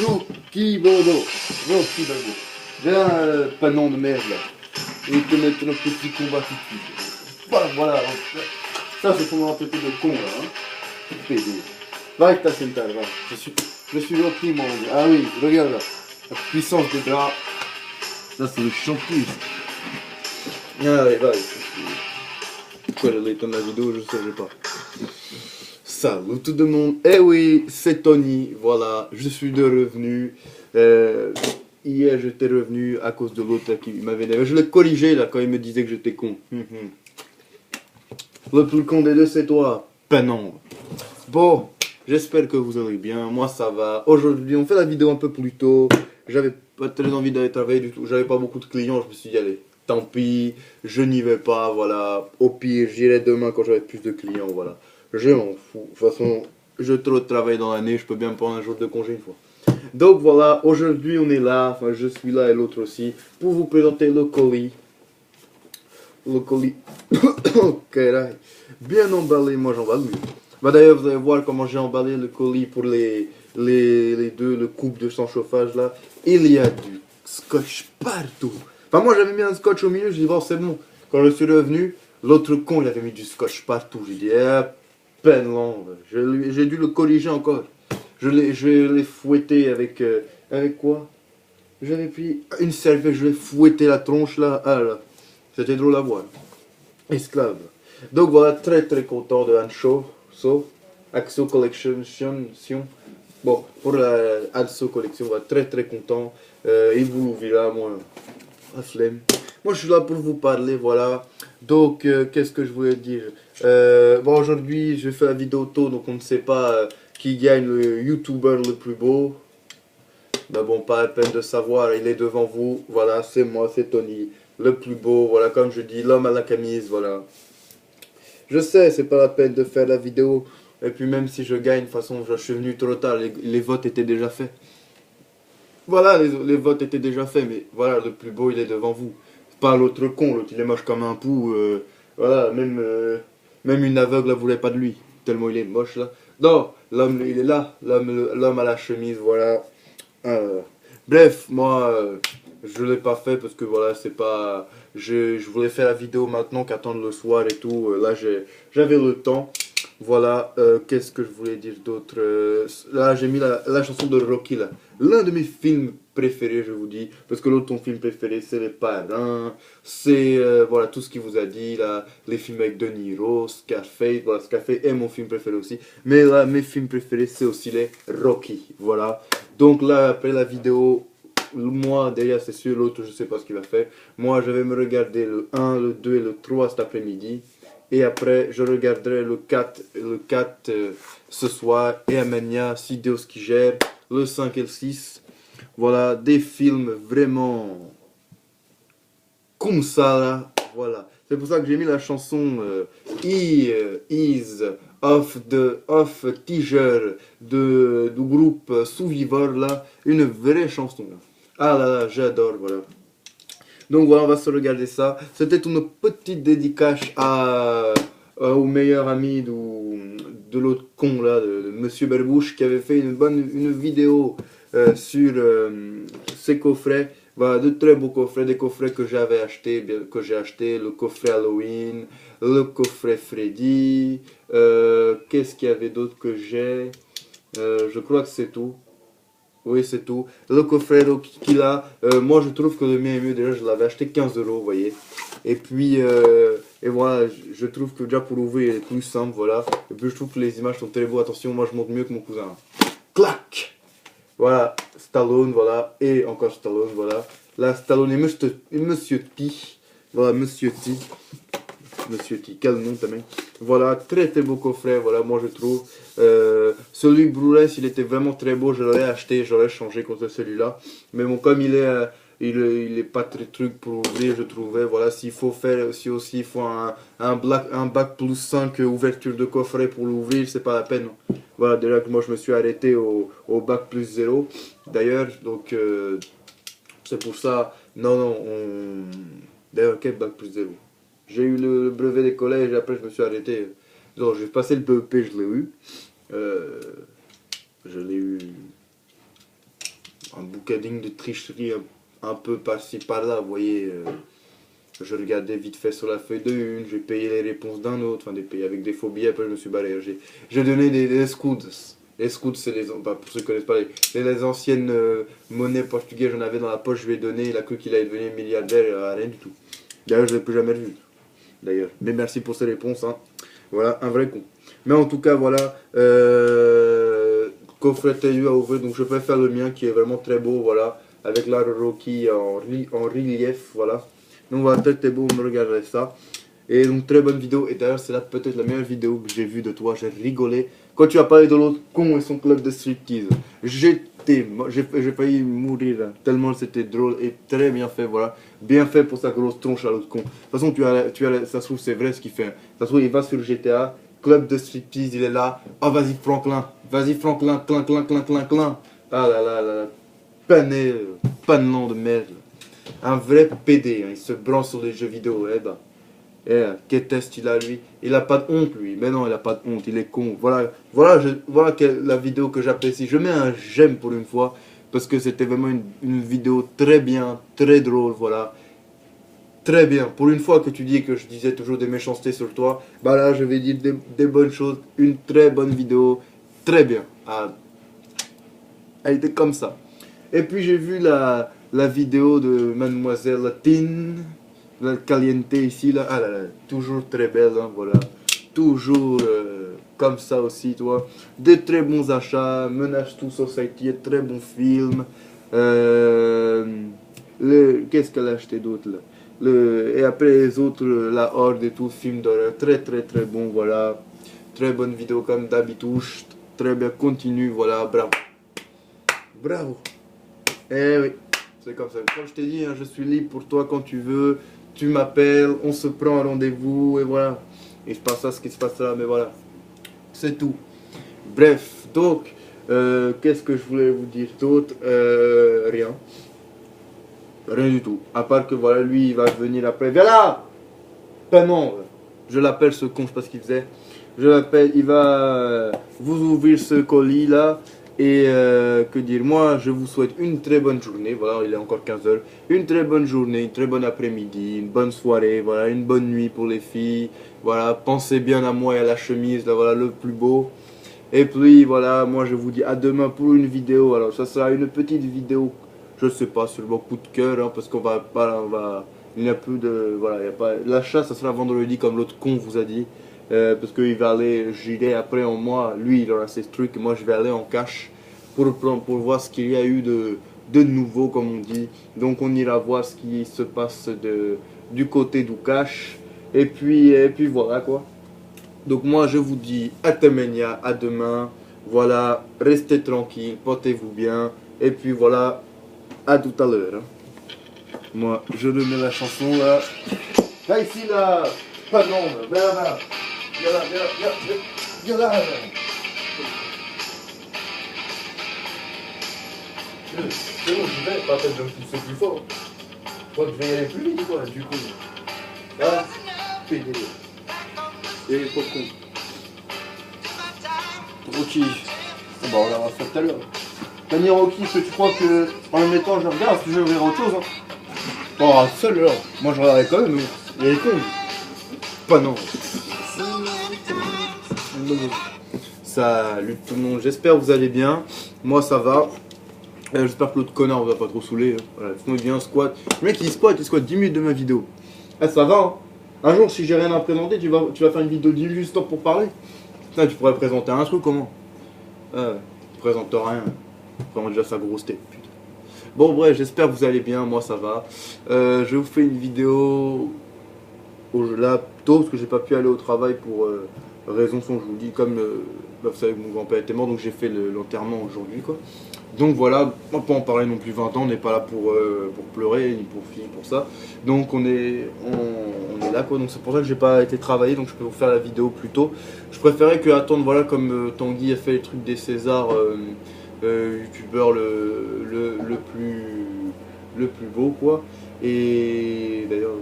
Rocky Bobo, Rocky Bobo. J'ai un panon de merde là. Et te mettre notre petit combat tout de suite. Voilà. Ça c'est pour m'entêter de con là. Hein. Pédé. Va avec ta centale, va. Je suis Rocky mon gars. Ah oui, regarde là. La puissance des bras. Ça c'est le champion. Allez, va. Quoi le ton de la vidéo, je sais pas. Salut tout le monde, eh oui, c'est Tony, voilà, je suis de revenu. Hier j'étais revenu à cause de l'autre qui m'avait énervé. Je l'ai corrigé là quand il me disait que j'étais con. Le plus con des deux c'est toi, non. Bon, j'espère que vous allez bien, moi ça va. Aujourd'hui on fait la vidéo un peu plus tôt. J'avais pas très envie d'aller travailler du tout, j'avais pas beaucoup de clients, je me suis dit allez, tant pis, je n'y vais pas, voilà. Au pire, j'irai demain quand j'aurai plus de clients, voilà. Je m'en fous. De toute façon, je trop travaille dans l'année, je peux bien me prendre un jour de congé une fois. Donc voilà, aujourd'hui on est là, enfin je suis là et l'autre aussi, pour vous présenter le colis. Le colis. Ok, bien emballé, moi j'emballe mieux. Bah d'ailleurs, vous allez voir comment j'ai emballé le colis pour les deux, le couple de sans chauffage là. Il y a du scotch partout. Enfin moi j'avais mis un scotch au milieu, je dis bon c'est bon. Quand je suis revenu, l'autre con il avait mis du scotch partout. J'ai dit peine longue. J'ai dû le corriger encore. Je l'ai fouetté avec avec quoi? J'avais pris une serviette, je l'ai fouetté la tronche là. Ah là. C'était drôle à voir. Esclave. Donc voilà, très très content de Ancho. Axo Collection. Bon, pour la Anso Collection, voilà, très très content. Et vous verrez, moi, la flemme. Moi je suis là pour vous parler, voilà. Donc, qu'est-ce que je voulais dire? Bon, aujourd'hui, je fais la vidéo tôt, donc on ne sait pas qui gagne le YouTuber le plus beau. Mais bon, pas la peine de savoir, il est devant vous. Voilà, c'est moi, c'est Tony, le plus beau. Voilà, comme je dis, l'homme à la camise, voilà. Je sais, c'est pas la peine de faire la vidéo. Et puis même si je gagne, de toute façon, je suis venu trop tard, les votes étaient déjà faits. Voilà, les votes étaient déjà faits, mais voilà, le plus beau, il est devant vous. Pas l'autre con, l'autre il est moche comme un pou. Voilà, même une aveugle ne voulait pas de lui, tellement il est moche là. Non, l'homme il est là, l'homme à la chemise, voilà. Bref, moi je l'ai pas fait parce que voilà, c'est pas. Je voulais faire la vidéo maintenant qu'attendre le soir et tout. Là j'avais le temps. Voilà, qu'est-ce que je voulais dire d'autre? Là, j'ai mis la chanson de Rocky, là. L'un de mes films préférés, je vous dis. Parce que l'autre, ton film préféré, c'est Les Parrains. C'est, voilà, tout ce qu'il vous a dit, là. Les films avec De Niro, Scarface. Voilà, Scarface est mon film préféré aussi. Mais là, mes films préférés, c'est aussi les Rocky. Voilà. Donc là, après la vidéo, moi, derrière, c'est sûr, l'autre, je sais pas ce qu'il va faire. Moi, je vais me regarder le 1, le 2 et le 3 cet après-midi. Et après, je regarderai le 4 ce soir. Et Amania, si Dieu qui gère, le 5 et le 6. Voilà, des films vraiment comme ça, là. Voilà. C'est pour ça que j'ai mis la chanson Is of Teacher du groupe Survivor, là. Une vraie chanson. Là. Ah là là, j'adore, voilà. Donc voilà, on va se regarder ça. C'était une petite dédicace au meilleur ami de l'autre con là, de Monsieur Berbouche, qui avait fait une vidéo sur ses coffrets. Voilà, de très beaux coffrets, des coffrets que j'avais acheté, que j'ai acheté, le coffret Halloween, le coffret Freddy. Qu'est-ce qu'il y avait d'autre que j'ai? Je crois que c'est tout. Oui, c'est tout. Le coffret qu'il a, moi je trouve que le mien est mieux. Déjà, je l'avais acheté 15 €, vous voyez. Et puis, et voilà, je trouve que déjà pour ouvrir, il est plus simple, voilà. Et puis, je trouve que les images sont très beaux. Attention, moi je monte mieux que mon cousin. Clac! Voilà, Stallone, voilà. Et encore Stallone, voilà. Là, Stallone et Monsieur T. Voilà, Monsieur T. Monsieur T, quel nom también. Voilà, très très beau coffret, voilà, moi je trouve. Celui Blu-ray, s'il était vraiment très beau, je l'aurais acheté, j'aurais changé contre celui-là. Mais bon, comme il est pas très truc pour ouvrir, je trouvais. Voilà, s'il faut faire, si aussi il faut un bac plus 5 ouverture de coffret pour l'ouvrir, c'est pas la peine. Voilà, déjà que moi je me suis arrêté au bac plus 0. D'ailleurs, donc c'est pour ça. Non, non, d'ailleurs, quel bac plus 0? J'ai eu le brevet des collèges et après je me suis arrêté. Donc j'ai passé le BEP, je l'ai eu. Euh, je l'ai eu un boucading de tricherie un peu par-ci par-là, vous voyez. Je regardais vite fait sur la feuille de une, j'ai payé les réponses d'un autre, enfin des pays avec des faux billets, après je me suis barré. J'ai donné des scouts. Les scouts, c'est bah, pour ceux qui ne connaissent pas, les anciennes monnaies portugaises, j'en avais dans la poche, je lui ai donné, il a cru qu'il allait devenir milliardaire, rien du tout. D'ailleurs, je ne l'ai plus jamais revu. D'ailleurs, mais merci pour ces réponses, hein. Voilà, un vrai con. Mais en tout cas, voilà, coffret TU à ouvrir, donc je vais faire le mien qui est vraiment très beau, voilà, avec la Rocky en relief, voilà. Donc voilà, très beau, vous me regarderez ça. Et donc très bonne vidéo, et d'ailleurs c'est là peut-être la meilleure vidéo que j'ai vue de toi, j'ai rigolé. Quand tu as parlé de l'autre con et son club de striptease, j'ai failli mourir, hein, tellement c'était drôle et très bien fait, voilà. Bien fait pour sa grosse tronche à l'autre con. De toute façon, ça se trouve c'est vrai ce qu'il fait. Ça se trouve il va sur GTA, club de striptease, il est là. Ah vas-y Franklin, clin, clin, clin, clin, clin. Ah là là, pané, pannelant de merde. Un vrai PD, hein, il se branche sur les jeux vidéo, eh ben. Quel test il a lui? Il a pas de honte lui, mais non il a pas de honte, il est con. Voilà la vidéo que j'apprécie. Je mets un j'aime pour une fois, parce que c'était vraiment une vidéo très bien, très drôle, voilà. Très bien, pour une fois que tu dis que je disais toujours des méchancetés sur toi, bah là je vais dire des bonnes choses, une très bonne vidéo, très bien. Ah, elle était comme ça. Et puis j'ai vu la vidéo de Mademoiselle Tin, la Caliente ici, là. Ah là là, toujours très belle, hein, voilà. Toujours comme ça aussi, toi. Des très bons achats, Menace to Society, très bon film. Qu'est-ce qu'elle a acheté d'autre là? Et après les autres, La Horde et tout, film d'horreur, très bon, voilà. Très bonne vidéo comme d'habitude, très bien, continue, voilà, bravo. Bravo. Eh oui, c'est comme ça. Comme je t'ai dit, hein, je suis libre pour toi quand tu veux. Tu m'appelles, on se prend un rendez-vous et voilà. Il se passera ce qui se passera, mais voilà. C'est tout. Bref, donc, qu'est-ce que je voulais vous dire d'autre? Rien. Rien du tout. À part que voilà, lui, il va venir après. Viens là! Ben non, je l'appelle ce con, je sais pas ce qu'il faisait. Je l'appelle, il va vous ouvrir ce colis là. Et que dire, moi je vous souhaite une très bonne journée, voilà, il est encore 15 heures. Une très bonne journée, une très bonne après-midi, une bonne soirée, voilà, une bonne nuit pour les filles. Voilà, pensez bien à moi et à la chemise, là, voilà, le plus beau. Et puis voilà, moi je vous dis à demain pour une vidéo. Alors ça sera une petite vidéo, je sais pas, sur mon coup de cœur, hein, parce qu'on va pas, il n'y a plus de, voilà, il y a pas, l'achat ça sera vendredi comme l'autre con vous a dit. Parce qu'il va aller, j'irai après en moi, lui il aura ses trucs, moi je vais aller en cash pour voir ce qu'il y a eu de nouveau comme on dit. Donc on ira voir ce qui se passe du côté du cash. Et puis voilà quoi. Donc moi je vous dis à Temenia, à demain. Voilà, restez tranquille, portez-vous bien. Et puis voilà, à tout à l'heure. Hein. Moi je remets la chanson là. Là ici là, pas d'ombre, viens là. Viens là, viens là. C'est bon, j'y vais, pas la peine de me pousser plus fort. Je crois que je vais y aller plus vite, quoi, du coup. Ah, pédé. Et trop con. Rocky. Bon, on va faire tout à l'heure. Tenir Rocky, est-ce que tu crois que en le mettant, je regarde, si je vais vers autre chose, hein. Bon, à seule heure. Moi, je regarderai quand même, mais il est con. Pas non. Salut tout le monde, j'espère que vous allez bien. Moi, ça va. J'espère que l'autre connard ne va pas trop saouler. Hein. Voilà. Sinon il vient squat. Le mec il squat 10 minutes de ma vidéo. Ah ça va hein. Un jour si j'ai rien à présenter, tu vas faire une vidéo de 10 minutes juste pour parler. Putain tu pourrais présenter un truc comment? Tu présentes rien. Tu prends déjà sa grosse tête. Putain. Bon bref j'espère que vous allez bien, moi ça va. Je vous fais une vidéo là tôt parce que j'ai pas pu aller au travail pour raison je vous dis comme bah, vous savez que mon grand-père était mort, donc j'ai fait l'enterrement aujourd'hui, quoi. Donc voilà, on va pas en parler non plus 20 ans, on n'est pas là pour pleurer, ni pour ça. Donc on est là, quoi. Donc c'est pour ça que j'ai pas été travailler, donc je peux vous faire la vidéo plus tôt. Je préférais que attendre, voilà, comme Tanguy a fait les trucs des Césars, youtubeur le plus beau, quoi. Et d'ailleurs,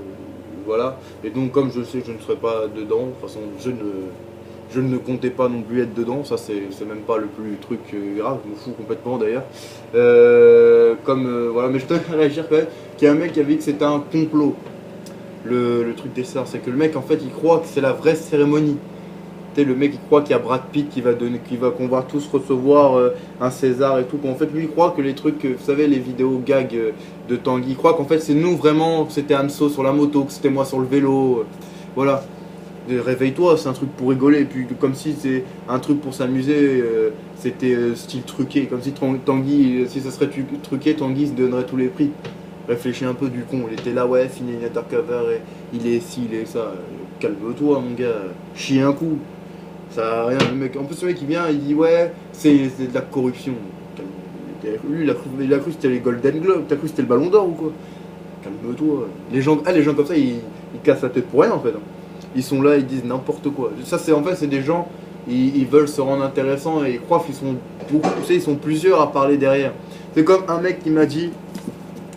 voilà. Et donc comme je sais que je ne serai pas dedans, de toute façon je ne comptais pas non plus être dedans, ça c'est même pas le plus truc grave, je me fous complètement d'ailleurs. Voilà, mais je tenais à réagir quand même qu'il y a un mec qui avait dit que c'était un complot, le truc des stars, c'est que le mec en fait il croit que c'est la vraie cérémonie. Tu sais, le mec il croit qu'il y a Brad Pitt qu'on va tous recevoir un César et tout. En fait lui il croit que les trucs, vous savez les vidéos gags de Tanguy, il croit qu'en fait c'est nous vraiment, que c'était Anso sur la moto, que c'était moi sur le vélo, voilà. Réveille-toi, c'est un truc pour rigoler, et puis comme si c'est un truc pour s'amuser, c'était style truqué, comme si Tanguy, si ça serait truqué, Tanguy se donnerait tous les prix. Réfléchis un peu du con, il était là, ouais, fini undercover, et il est ci, il est ça. Calme-toi, mon gars, chie un coup. Ça a rien, le mec. En plus, le mec il vient, il dit, ouais, c'est de la corruption. Lui, il a cru que c'était les Golden Globes, t'as cru que c'était le Ballon d'Or ou quoi? Calme-toi. Les gens comme ça, ils cassent la tête pour rien en fait. Ils sont là, ils disent n'importe quoi. Ça, c'est en fait, c'est des gens, ils veulent se rendre intéressants et ils croient qu'ils sont beaucoup, tu sais, ils sont plusieurs à parler derrière. C'est comme un mec qui m'a dit,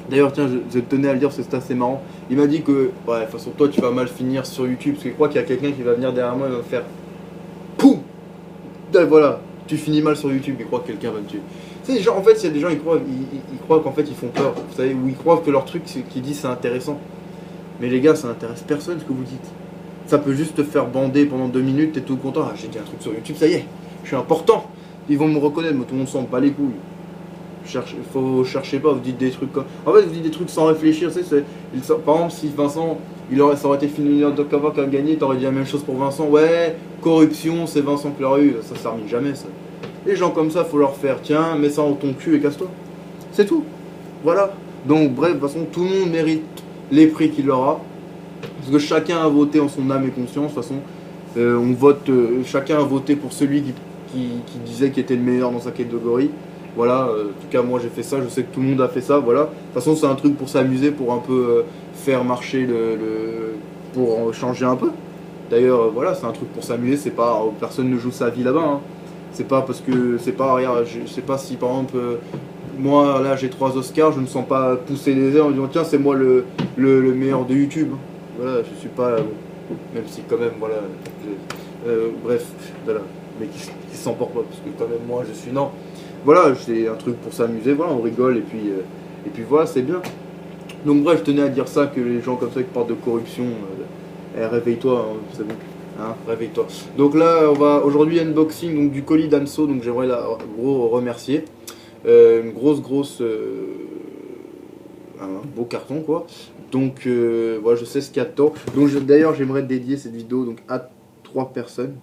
d'ailleurs, tiens, je tenais à le dire parce que c'est assez marrant. Il m'a dit que, ouais, de toute façon, toi, tu vas mal finir sur YouTube parce qu'il croit qu'il y a quelqu'un qui va venir derrière moi et va me faire POUM. Voilà, tu finis mal sur YouTube, il croit que quelqu'un va me tuer. Tu sais, en fait, il y a des gens, ils croient qu'en fait, ils font peur, vous savez, ou ils croient que leur truc qu'ils disent c'est intéressant. Mais les gars, ça n'intéresse personne ce que vous dites. Ça peut juste te faire bander pendant 2 minutes, t'es tout content. Ah, j'ai dit un truc sur YouTube, ça y est, je suis important. Ils vont me reconnaître, mais tout le monde s'en bat les couilles. Faut chercher pas, vous dites des trucs comme. En fait, vous dites des trucs sans réfléchir. Tu sais, par exemple, si Vincent, ça aurait été fini Undercover qui a gagné, t'aurais dit la même chose pour Vincent. Ouais, corruption, c'est Vincent qui l'a eu. Ça termine jamais, ça. Les gens comme ça, faut leur faire, tiens, mets ça dans ton cul et casse-toi. C'est tout. Voilà. Donc, bref, de toute façon, tout le monde mérite les prix qu'il aura. Parce que chacun a voté en son âme et conscience. De toute façon, on vote, chacun a voté pour celui qui disait qu'il était le meilleur dans sa catégorie. Voilà, en tout cas, moi j'ai fait ça, je sais que tout le monde a fait ça. Voilà. De toute façon, c'est un truc pour s'amuser, pour un peu faire marcher pour changer un peu. D'ailleurs, voilà, c'est un truc pour s'amuser, c'est pas. Personne ne joue sa vie là-bas. Hein. C'est pas parce que. C'est pas. Regarde, je sais pas si par exemple. Moi, là, j'ai 3 Oscars, je ne me sens pas pousser les airs en disant tiens, c'est moi le meilleur de YouTube. Voilà, je suis pas. Bon, même si, quand même, voilà. Bref, voilà. Mais qui s'emporte pas, parce que, quand même, moi, je suis. Non. Voilà, c'est un truc pour s'amuser, voilà, on rigole, et puis voilà, c'est bien. Donc, bref, je tenais à dire ça, que les gens comme ça qui parlent de corruption, réveille-toi, hein, c'est bon. Hein, réveille-toi. Donc là, on va aujourd'hui unboxing donc, du colis d'Anso, donc j'aimerais la gros remercier. Une grosse un beau carton quoi. Donc voilà, je sais ce qu'il y a dedans. Donc d'ailleurs j'aimerais dédier cette vidéo donc à 3 personnes.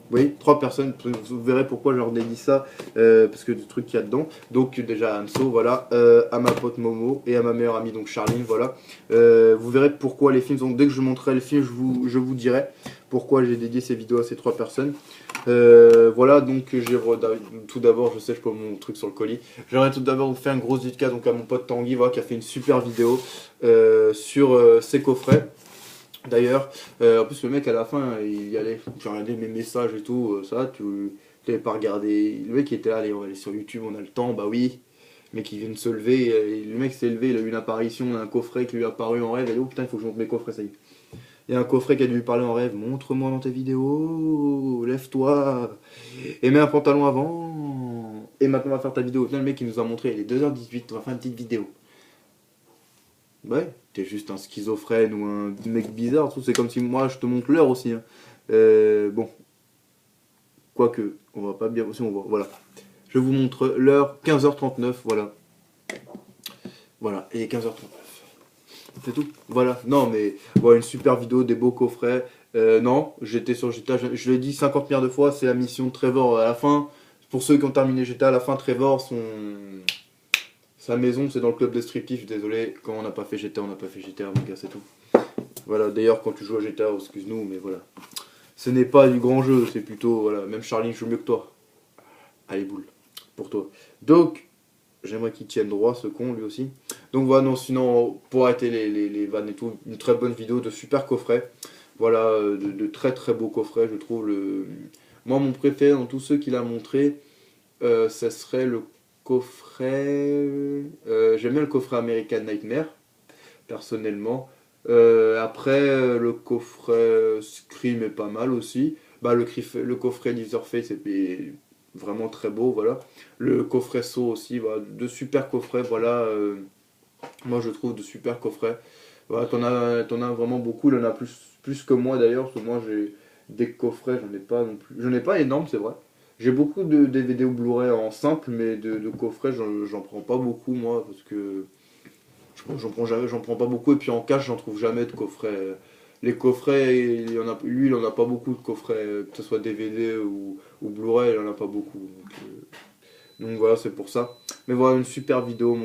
Oui, 3 personnes, vous verrez pourquoi je leur dédie ça, parce que du truc qu'il y a dedans. Donc déjà à Anso, voilà, à ma pote Momo et à ma meilleure amie donc Charline, voilà. Vous verrez pourquoi les films, donc dès que je montrerai le film, je vous dirai pourquoi j'ai dédié ces vidéos à ces 3 personnes. Voilà, donc tout d'abord, je sais, je peux mon truc sur le colis. J'aimerais tout d'abord vous faire une grosse dédicace donc à mon pote Tanguy, voilà, qui a fait une super vidéo sur ses coffrets. D'ailleurs, en plus le mec à la fin, il y allait, j'ai regardé mes messages et tout, ça, tu n'avais pas regardé. Le mec il était là, allez, on va aller sur YouTube, on a le temps, bah oui. Le mec il vient de se lever, le mec s'est levé, il a eu une apparition, un coffret qui lui a apparu en rêve, et oh putain, il faut que je monte mes coffrets, ça y est. Il y a un coffret qui a dû lui parler en rêve, montre-moi dans tes vidéos, lève-toi, et mets un pantalon avant, et maintenant on va faire ta vidéo. Putain, le mec il nous a montré, il est 2h18, on va faire une petite vidéo. Ouais, t'es juste un schizophrène ou un mec bizarre, c'est comme si moi je te montre l'heure aussi. Hein. Bon, quoique, on va pas bien aussi, on voit, voilà. Je vous montre l'heure, 15h39, voilà. Voilà, et 15h39. C'est tout. Voilà, non mais, voilà, une super vidéo, des beaux coffrets. Non, j'étais sur GTA, je l'ai dit 50 milliards de fois, c'est la mission de Trevor à la fin. Pour ceux qui ont terminé GTA, à la fin, Trevor, sa maison, c'est dans le club de striptease, désolé, quand on n'a pas fait GTA, on n'a pas fait GTA, mon gars, c'est tout. Voilà, d'ailleurs, quand tu joues à GTA, excuse-nous, mais voilà. ce n'est pas du grand jeu, c'est plutôt, voilà, même Charlie joue mieux que toi. Allez, boule, pour toi. Donc, j'aimerais qu'il tienne droit, ce con, lui aussi. Donc voilà, non, sinon, pour arrêter les vannes et tout, une très bonne vidéo de super coffret. Voilà, de très très beaux coffrets, je trouve. Moi, mon préféré dans tous ceux qu'il a montré, ça serait le coffret... j'aime bien le coffret American Nightmare, personnellement. Après, le coffret Scream est pas mal aussi. Bah, le coffret Leatherface est vraiment très beau, voilà. Le coffret Saw aussi, voilà, de super coffrets, voilà. Moi, je trouve de super coffrets. Voilà, t'en as vraiment beaucoup, il y en a plus que moi d'ailleurs, parce que moi j'ai des coffrets, j'en ai pas non plus. J'en ai pas énorme, c'est vrai. J'ai beaucoup de DVD ou Blu-ray en simple, mais de coffrets, j'en prends pas beaucoup moi, parce que j'en prends pas beaucoup, et puis en cash, j'en trouve jamais de coffrets. Les coffrets, lui, il en a pas beaucoup de coffrets, que ce soit DVD ou Blu-ray, il en a pas beaucoup. Donc voilà, c'est pour ça. Mais voilà, une super vidéo,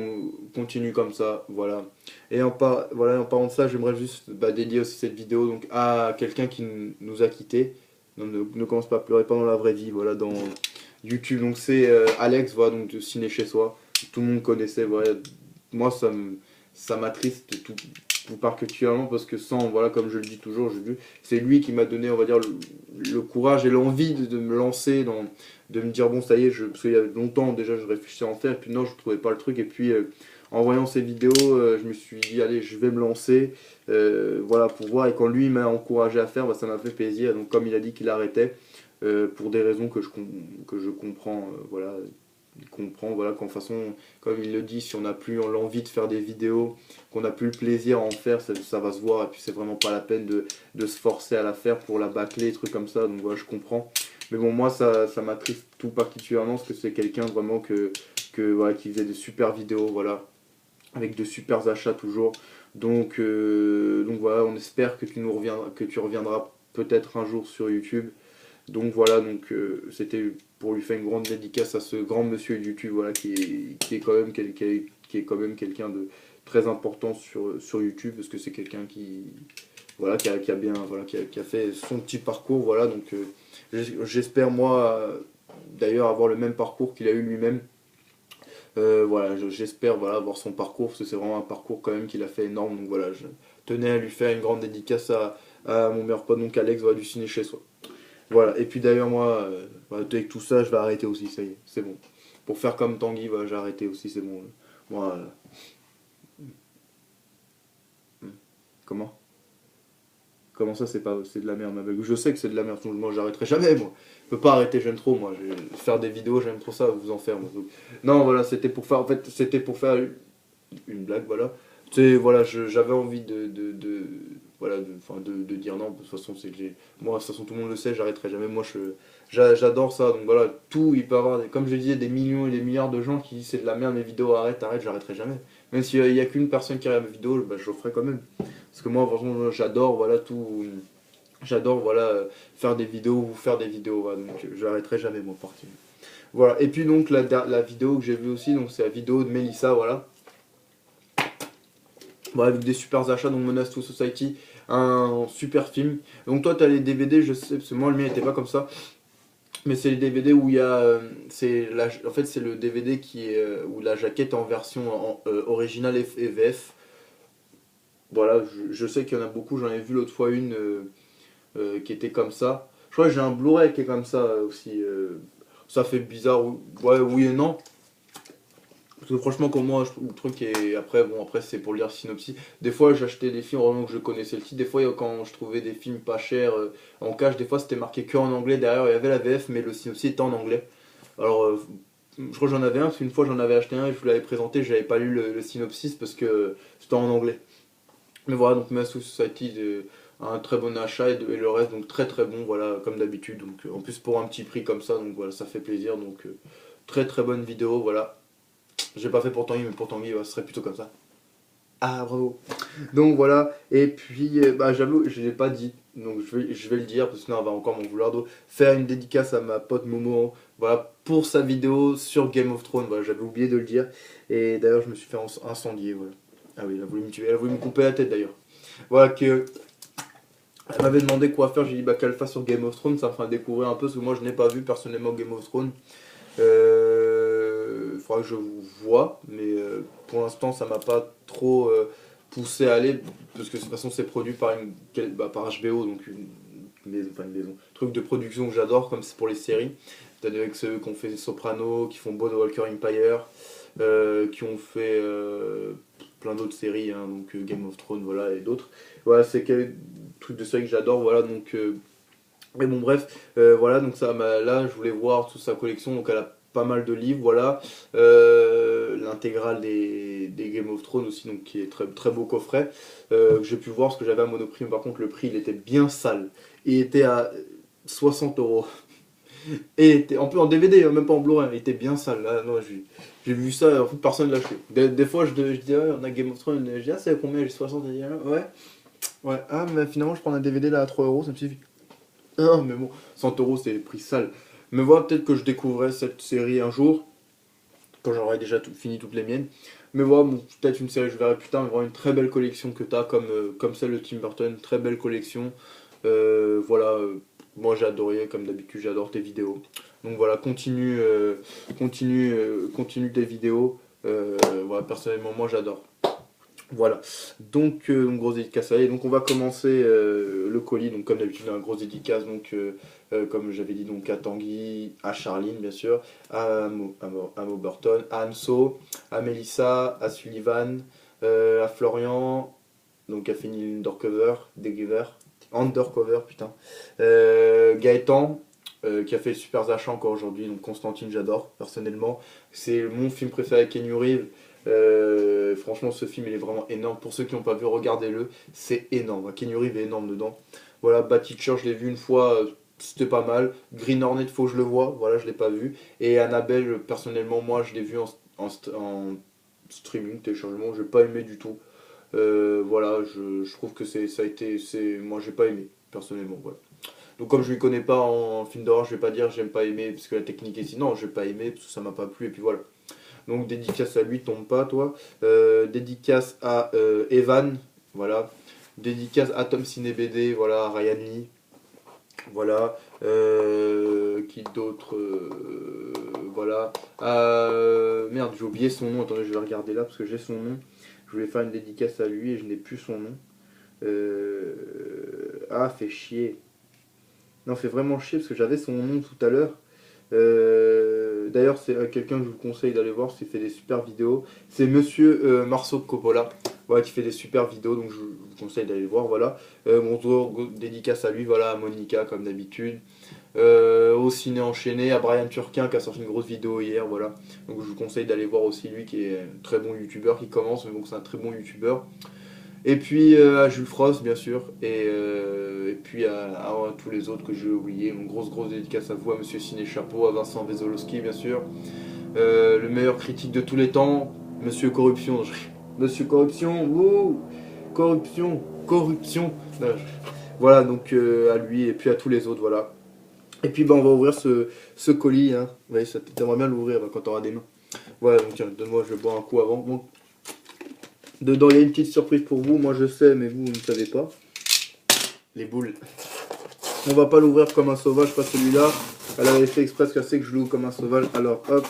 continue comme ça, voilà. Et voilà, en parlant de ça, j'aimerais juste dédier aussi cette vidéo donc, à quelqu'un qui nous a quittés. Non, ne commence pas à pleurer, pas dans la vraie vie, voilà, dans YouTube. Donc c'est Alex, voilà, donc de Ciné Chez Soi. Tout le monde connaissait, voilà. Moi, ça m'attriste tout particulièrement parce que sans, voilà, comme je le dis toujours, c'est lui qui m'a donné, on va dire, le courage et l'envie de me lancer de me dire bon ça y est, parce qu'il y a longtemps déjà je réfléchissais à en faire, et puis non je trouvais pas le truc, et puis en voyant ces vidéos je me suis dit allez je vais me lancer, voilà pour voir, et quand lui m'a encouragé à faire, ça m'a fait plaisir, donc comme il a dit qu'il arrêtait, pour des raisons que je comprends, voilà, il comprend, voilà, qu'en façon, comme il le dit, si on n'a plus l'envie de faire des vidéos, qu'on n'a plus le plaisir à en faire, ça va se voir, et puis c'est vraiment pas la peine de se forcer à la faire pour la bâcler, des trucs comme ça, donc voilà, je comprends. Mais bon, moi, ça m'attriste tout particulièrement, parce que c'est quelqu'un vraiment voilà, qui faisait des super vidéos, voilà, avec de super achats toujours. Donc voilà, on espère que que tu reviendras peut-être un jour sur YouTube. Donc voilà, c'était pour lui faire une grande dédicace à ce grand monsieur de YouTube, voilà, qui est quand même qui est quand même quelqu'un de très important sur YouTube, parce que c'est quelqu'un voilà, qui a bien, voilà, qui a fait son petit parcours, voilà, donc j'espère moi d'ailleurs avoir le même parcours qu'il a eu lui-même. Voilà, j'espère voilà, avoir son parcours, parce que c'est vraiment un parcours quand même qu'il a fait énorme, donc voilà, je tenais à lui faire une grande dédicace à mon meilleur pote, donc Alex, voilà, du Ciné Chez Soi. Voilà, et puis d'ailleurs moi, avec tout ça, je vais arrêter aussi, ça y est, c'est bon. Pour faire comme Tanguy, voilà, j'ai arrêté aussi, c'est bon. Moi, comment Comment ça, c'est de la merde, ma belle. Je sais que c'est de la merde, moi j'arrêterai jamais, moi. Je peux pas arrêter, j'aime trop, moi. Faire des vidéos, j'aime trop ça, vous en faire, moi. Donc, non, voilà, c'était pour faire, en fait, c'était pour faire une blague, voilà. Tu sais, voilà, j'avais envie voilà, enfin, de dire non, de toute façon, moi, de toute façon, tout le monde le sait, j'arrêterai jamais. Moi, j'adore ça, donc voilà, tout, il peut y avoir, comme je disais, des millions et des milliards de gens qui disent c'est de la merde, mes vidéos, arrête, j'arrêterai jamais. Même s'il y a qu'une personne qui regarde mes vidéos, je le ferai quand même. Parce que moi, franchement, j'adore, voilà, tout. J'adore, voilà, faire des vidéos, vous faire des vidéos, voilà, donc j'arrêterai jamais, moi, partir. Voilà, et puis donc, la vidéo que j'ai vue aussi, donc c'est la vidéo de Mélissa, voilà. Voilà, avec des super achats, donc Menace to Society, un super film. Donc toi, tu as les DVD, je sais, parce que moi, le mien n'était pas comme ça. Mais c'est les DVD où il y a. En fait, c'est le DVD où la jaquette est en version originale et VF. Voilà, je sais qu'il y en a beaucoup, j'en ai vu l'autre fois une qui était comme ça. Je crois que j'ai un Blu-ray qui est comme ça aussi. Ça fait bizarre, ouais, oui et non. Parce que franchement, comme moi, le truc est. Après c'est pour lire le synopsis. Des fois, j'achetais des films vraiment que je connaissais le titre. Des fois, quand je trouvais des films pas chers en cash, des fois c'était marqué que en anglais. Derrière, il y avait la VF, mais le synopsis était en anglais. Alors, je crois que j'en avais un, parce qu'une fois j'en avais acheté un et je vous l'avais présenté, j'avais pas lu le synopsis parce que c'était en anglais. Mais voilà, donc Mass Society, un très bon achat, et le reste, donc très très bon, voilà, comme d'habitude. Donc en plus pour un petit prix comme ça, donc voilà, ça fait plaisir. Donc très très bonne vidéo, voilà. J'ai pas fait pour Tanguy, mais pour Tanguy, ce serait plutôt comme ça. Ah, bravo. Donc voilà, et puis j'avoue, je l'ai pas dit, donc je vais le dire, parce que sinon elle va encore m'en vouloir. Donc, faire une dédicace à ma pote Momo, voilà, pour sa vidéo sur Game of Thrones, voilà, j'avais oublié de le dire. Et d'ailleurs, je me suis fait incendier, voilà. Ah oui, elle a voulu me tuer, elle a voulu me couper la tête d'ailleurs. Voilà, Elle m'avait demandé quoi faire, j'ai dit bah qu'elle fasse sur Game of Thrones, ça me fera découvrir un peu, parce que moi je n'ai pas vu personnellement Game of Thrones. Faudra que je vous vois, mais pour l'instant ça m'a pas trop poussé à aller, parce que de toute façon c'est produit par, par HBO, donc une maison, truc de production que j'adore, comme c'est pour les séries. C'est-à-dire avec ceux qui ont fait Soprano, qui font Walker Empire, qui ont fait plein d'autres séries, hein, donc Game of Thrones, voilà, et d'autres. Voilà, c'est quel truc de série que j'adore, voilà, donc. Mais bon, bref, voilà, donc là, je voulais voir toute sa collection, donc elle a pas mal de livres, voilà. L'intégrale des Game of Thrones aussi, donc qui est très, très beau coffret. Que j'ai pu voir, parce que j'avais un Monoprix, mais par contre, le prix, il était bien sale. Il était à 60 €. Et était un peu en DVD, hein, même pas en Blu-ray, il était bien sale. Là, non, j'ai vu ça, en fait, personne l'a acheté. Des fois, je dis, ouais, on a Game of Thrones, je dis, ah, c'est combien? J'ai 60, il dit, ah, ouais. Ouais, ah, mais finalement, je prends un DVD là à 3 €, ça me suffit. Ah, mais bon, 100 € c'est prix sale. Mais voilà, peut-être que je découvrirai cette série un jour, quand j'aurai déjà fini toutes les miennes. Mais voilà, bon, peut-être une série que je verrai plus tard, mais vraiment une très belle collection que tu as, comme celle de Tim Burton, très belle collection. Voilà, moi j'ai adoré, comme d'habitude, j'adore tes vidéos. Donc voilà, continue tes vidéos. Voilà, personnellement, moi j'adore. Voilà, donc grosse dédicace à elle. Donc on va commencer le colis, donc comme d'habitude un grosse dédicace, donc comme j'avais dit, donc à Tanguy, à Charline bien sûr, à Mo Burton, à Anso, à Melissa, à Sullivan, à Florian, donc à Fini Undercover, putain, Gaëtan, qui a fait super achats encore aujourd'hui, donc Constantine j'adore personnellement, c'est mon film préféré avec Keanu Reeves. Franchement, ce film il est vraiment énorme. Pour ceux qui n'ont pas vu, regardez-le. C'est énorme. Keanu Reeves est énorme dedans. Voilà, Bad Teacher, je l'ai vu une fois, c'était pas mal. Green Hornet, faut que je le vois. Voilà, je l'ai pas vu. Et Annabelle, personnellement, moi, je l'ai vu en streaming, téléchargement. J'ai pas aimé du tout. Voilà, je trouve que moi, j'ai pas aimé personnellement. Voilà. Donc comme je ne lui connais pas en film d'horreur, je vais pas dire j'aime pas aimer parce que la technique est sinon, j'ai pas aimé parce que ça m'a pas plu et puis voilà. Donc dédicace à lui, tombe pas toi. Dédicace à Evan, voilà. Dédicace à Tom Ciné BD, voilà, à Ryan Lee. Voilà. Qui d'autre voilà. Merde, j'ai oublié son nom. Attendez, je vais regarder là parce que j'ai son nom. Je voulais faire une dédicace à lui et je n'ai plus son nom. Ah, fait chier. Non, fait vraiment chier parce que j'avais son nom tout à l'heure. D'ailleurs, c'est quelqu'un que je vous conseille d'aller voir, s'il fait des super vidéos. C'est Monsieur Marceau Coppola, voilà, qui fait des super vidéos, donc je vous conseille d'aller le voir. Voilà. Mon tour dédicace à lui, voilà, à Monica comme d'habitude. Au ciné enchaîné, à Brian Turquin qui a sorti une grosse vidéo hier, voilà. Donc je vous conseille d'aller voir aussi lui qui est un très bon youtubeur qui commence, mais bon, c'est un très bon youtubeur. Et puis à Jules Frost, bien sûr, et puis à tous les autres que j'ai oubliés. Une grosse dédicace à vous, à Monsieur Ciné Chapeau, à Vincent Vezolowski, bien sûr. Le meilleur critique de tous les temps, Monsieur Corruption. Monsieur Corruption, wouh, corruption. Non, voilà, donc à lui et puis à tous les autres, voilà. Et puis on va ouvrir ce colis, hein. Ouais, t'aimerais bien l'ouvrir quand t'auras des mains. Voilà, donc tiens, donne-moi, je bois un coup avant. Donc, dedans, il y a une petite surprise pour vous. Moi, je sais, mais vous ne savez pas. Les boules. On va pas l'ouvrir comme un sauvage, pas celui-là. Elle avait fait exprès qu'elle sait que je l'ouvre comme un sauvage. Alors, hop.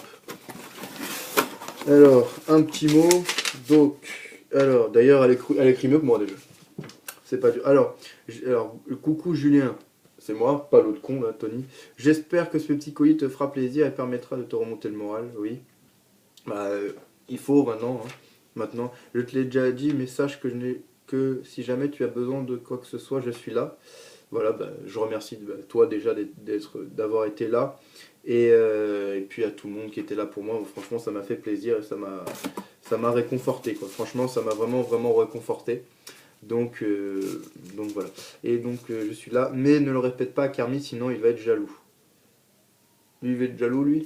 Alors, un petit mot. Donc, alors, d'ailleurs, elle écrit mieux que moi déjà. C'est pas dur. Alors, coucou Julien. C'est moi, pas l'autre con là, Tony. J'espère que ce petit colis te fera plaisir et permettra de te remonter le moral. Oui. Bah, il faut maintenant. Hein. Maintenant, je te l'ai déjà dit, mais sache que si jamais tu as besoin de quoi que ce soit, je suis là. Voilà, bah, je remercie toi déjà d'avoir été là et puis à tout le monde qui était là pour moi. Franchement, ça m'a fait plaisir et ça m'a réconforté quoi. Franchement, ça m'a vraiment réconforté. Donc voilà. Et donc je suis là, mais ne le répète pas à Carmi, sinon il va être jaloux. Lui, il va être jaloux lui.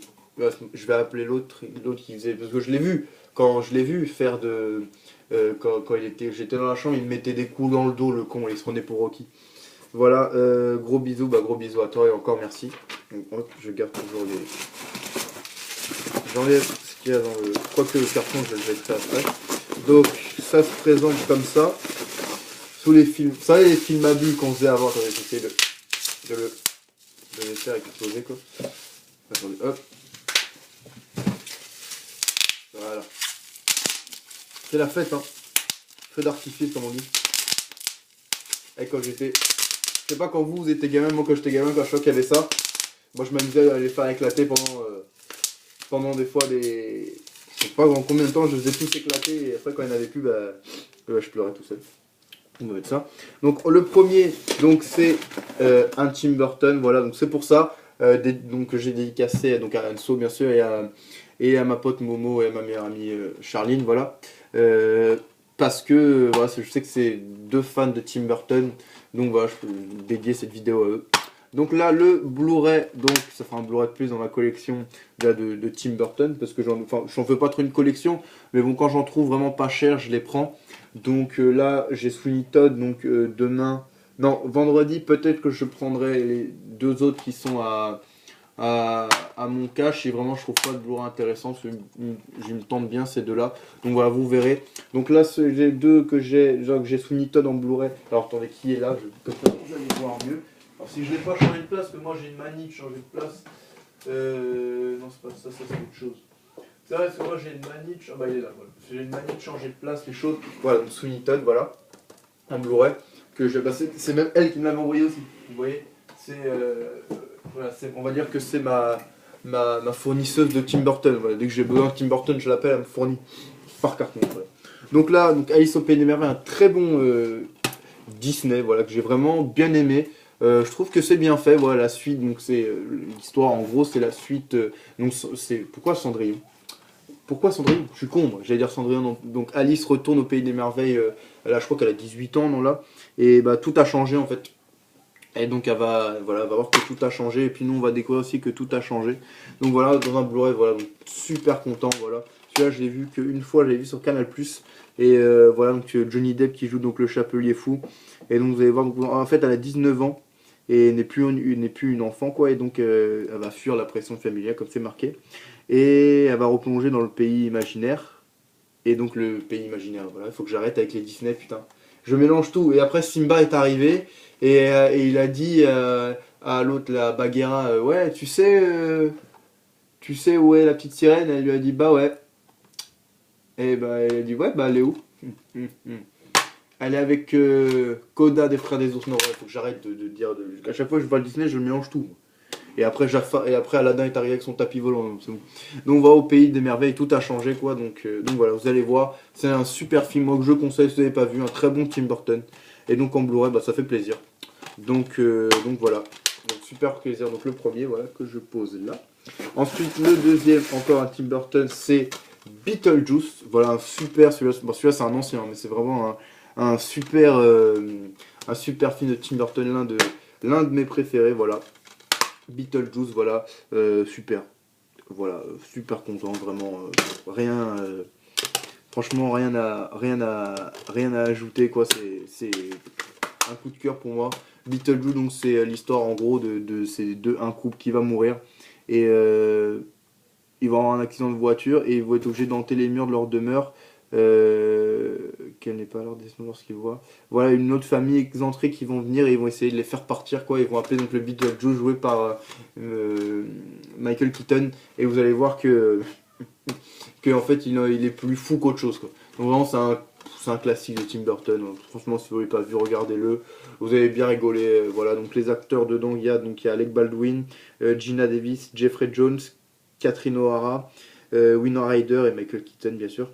Je vais appeler l'autre qui faisait parce que je l'ai vu. Quand je l'ai vu faire quand j'étais dans la chambre, il me mettait des coups dans le dos, le con, il se prenait pour Rocky. Voilà, gros bisous à toi et encore merci. Donc, hop, je garde toujours les. J'enlève ce qu'il y a dans le. Quoique le carton, je vais le jeter après. Donc, ça se présente comme ça. tous les films, vous savez les films à bulles qu'on faisait avant, attendez, j'essaie de le faire exploser quoi. Attendez, hop. Voilà. C'est la fête, hein. Feu d'artifice comme on dit. Et quand j'étais... Je sais pas quand vous étiez gamin, moi quand j'étais gamin, quand je sais qu'il y avait ça, moi je m'amusais à les faire éclater pendant des fois des... Je sais pas en combien de temps je faisais tous éclater et après quand il n'y en avait plus, je pleurais tout seul. On va mettre ça. Donc le premier, donc c'est un Tim Burton, voilà, donc c'est pour ça donc, que j'ai dédicacé donc, à Anso bien sûr et à ma pote Momo et à ma meilleure amie Charline, voilà. Parce que voilà, je sais que c'est deux fans de Tim Burton, donc voilà, je peux dédier cette vidéo à eux. Donc là, le Blu-ray, donc ça fera un Blu-ray de plus dans ma collection là, de Tim Burton, parce que j'en fais pas trop une collection, mais bon, quand j'en trouve vraiment pas cher, je les prends. Donc là, j'ai Sweeney Todd, donc demain, non, vendredi, peut-être que je prendrai les deux autres qui sont à mon cache si vraiment je trouve pas de Blu-ray intéressant, parce que je me tente bien ces deux-là. Donc voilà, vous verrez. Donc là, j'ai deux que j'ai Sweeney Todd en Blu-ray. Alors attendez, qui est là? Peut-être que vous allez voir mieux. Alors si je n'ai pas changé de place, parce que moi j'ai une manie de changer de place. Non, c'est pas ça, c'est autre chose. C'est vrai, parce que moi j'ai une manie de... Ah bah il est là, voilà. J'ai une manie de changer de place, les choses. Voilà, donc Sweeney Todd, voilà. En Blu-ray. Bah, c'est même elle qui me l'avait envoyé aussi. Vous voyez, voilà, on va dire que c'est ma fournisseuse de Tim Burton. Voilà. Dès que j'ai besoin de Tim Burton, je l'appelle, elle me fournit par carton. Voilà. Donc là, donc Alice au Pays des Merveilles, un très bon Disney, voilà, que j'ai vraiment bien aimé. Je trouve que c'est bien fait, voilà, la suite, donc c'est l'histoire, en gros, c'est la suite. Donc c'est pourquoi Cendrillon? Pourquoi Cendrillon? Je suis con, moi, j'allais dire Cendrillon. Non. Donc Alice retourne au Pays des Merveilles, là, je crois qu'elle a 18 ans, non, là, et bah tout a changé en fait. Et donc elle va voir que tout a changé, et puis nous on va découvrir aussi que tout a changé. Donc voilà, dans un Blu-ray, voilà, donc super content, voilà. Celui-là je l'ai vu qu'une fois, je l'ai vu sur Canal+, et voilà, donc Johnny Depp qui joue donc le Chapelier Fou. Et donc vous allez voir, donc, en fait elle a 19 ans, et n'est plus une enfant quoi, et donc elle va fuir la pression familiale comme c'est marqué. Et elle va replonger dans le pays imaginaire, et donc le pays imaginaire, voilà, il faut que j'arrête avec les Disney, putain. Je mélange tout, et après Simba est arrivé, et il a dit à l'autre, la Bagheera, ouais, tu sais où est la petite sirène? Elle lui a dit, bah ouais. Et bah, elle a dit, ouais, bah elle est où? Elle est avec Koda des Frères des Ours. Non, ouais, faut que j'arrête de dire. À chaque fois que je vois le Disney, je mélange tout. Et après, Aladdin est arrivé avec son tapis volant. C'est bon. Donc, on va au pays des merveilles, tout a changé, quoi. Donc voilà, vous allez voir. C'est un super film, moi, que je conseille si vous n'avez pas vu. Un très bon Tim Burton. Et donc, en Blu-ray, bah, ça fait plaisir. Donc voilà. Donc, super plaisir. Donc, le premier, voilà, que je pose là. Ensuite, le deuxième, encore un Tim Burton, c'est Beetlejuice. Voilà, un super. Celui-là, bon, c'est un ancien, mais c'est vraiment un super film de Tim Burton, l'un de mes préférés, voilà. Beetlejuice, voilà, super. Voilà, super content, vraiment, franchement, rien à ajouter, quoi, c'est un coup de cœur pour moi. Beetlejuice, donc c'est l'histoire, en gros, de un couple qui va mourir, et ils vont avoir un accident de voiture, et ils vont être obligés d'hanter les murs de leur demeure, qu'elle n'est pas à leur destination lorsqu'ils voient. Voilà, une autre famille excentrée qui vont venir et ils vont essayer de les faire partir, quoi. Ils vont appeler donc le Beetlejuice joué par Michael Keaton, et vous allez voir que en fait il est plus fou qu'autre chose, quoi. Donc vraiment c'est un classique de Tim Burton. Franchement, si vous l'avez pas vu, regardez-le. Vous allez bien rigoler. Voilà, donc les acteurs dedans, il y a Alec Baldwin, Gina Davis, Jeffrey Jones, Catherine O'Hara, Winona Ryder et Michael Keaton, bien sûr.